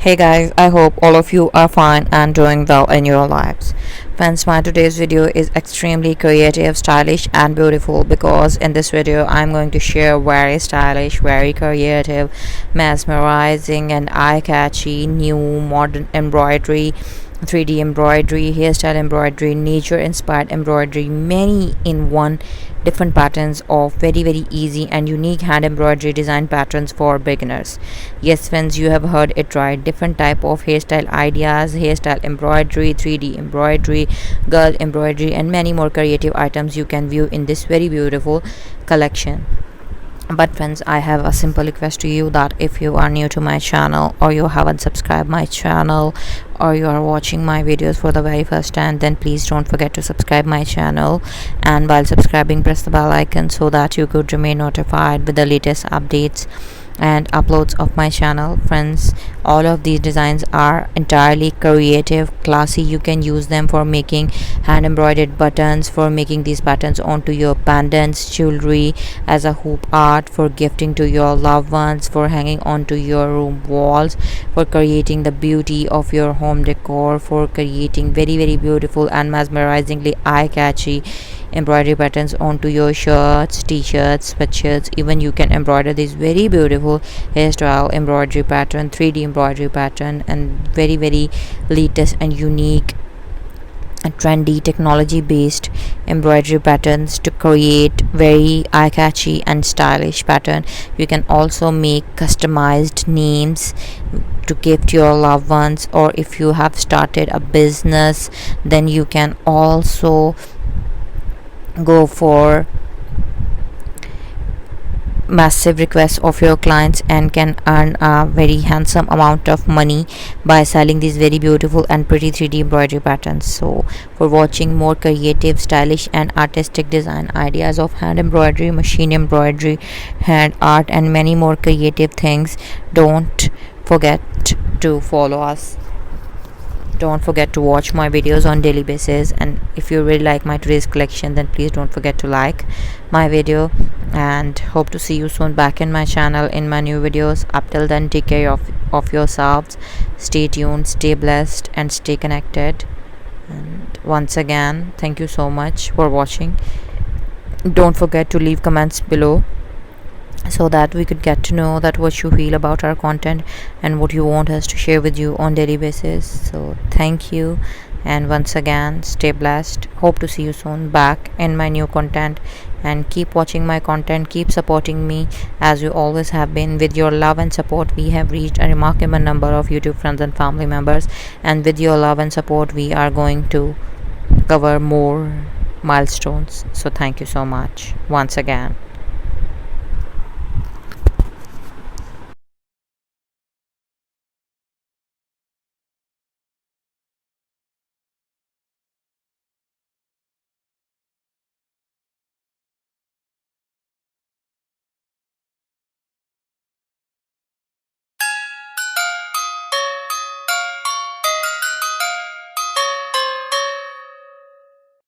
Hey guys, I hope all of you are fine and doing well in your lives. Friends, my today's video is extremely creative, stylish, and beautiful because in this video I'm going to share very stylish, very creative, mesmerizing, and eye-catchy new modern embroidery, 3D embroidery, hairstyle embroidery, nature inspired embroidery, many in one different patterns of very easy and unique hand embroidery design patterns for beginners. Yes friends, you have heard it right. Different type of hairstyle ideas, hairstyle embroidery, 3D embroidery, girl embroidery, and many more creative items you can view in this very beautiful collection. But friends, I have a simple request to you that if you are new to my channel or you haven't subscribed my channel or you are watching my videos for the very first time, then please don't forget to subscribe my channel, and while subscribing press the bell icon so that you could remain notified with the latest updates and uploads of my channel. Friends, all of these designs are entirely creative, classy. You can use them for making hand embroidered buttons, for making these patterns onto your pendants, jewelry, as a hoop art, for gifting to your loved ones, for hanging onto your room walls, for creating the beauty of your home decor, for creating very beautiful and mesmerizingly eye-catchy embroidery patterns onto your shirts, t-shirts, sweatshirts. Even you can embroider this very beautiful hairstyle embroidery pattern, 3D embroidery pattern, and very latest and unique and trendy technology based embroidery patterns to create very eye-catchy and stylish pattern. You can also make customized names to gift your loved ones, or if you have started a business, then you can also go for massive requests of your clients and can earn a very handsome amount of money by selling these very beautiful and pretty 3D embroidery patterns. So for watching more creative, stylish, and artistic design ideas of hand embroidery, machine embroidery, hand art, and many more creative things, don't forget to follow us. Don't forget to watch my videos on daily basis, and if you really like my today's collection, then please don't forget to like my video, and hope to see you soon back in my channel in my new videos. Up till then, take care of yourselves, stay tuned, stay blessed, and stay connected. And once again, thank you so much for watching. Don't forget to leave comments below so that we could get to know that what you feel about our content and what you want us to share with you on daily basis. So thank you, and once again, stay blessed. Hope to see you soon back in my new content, and keep watching my content, keep supporting me as you always have been. With your love and support, we have reached a remarkable number of YouTube friends and family members, and with your love and support, we are going to cover more milestones. So thank you so much once again.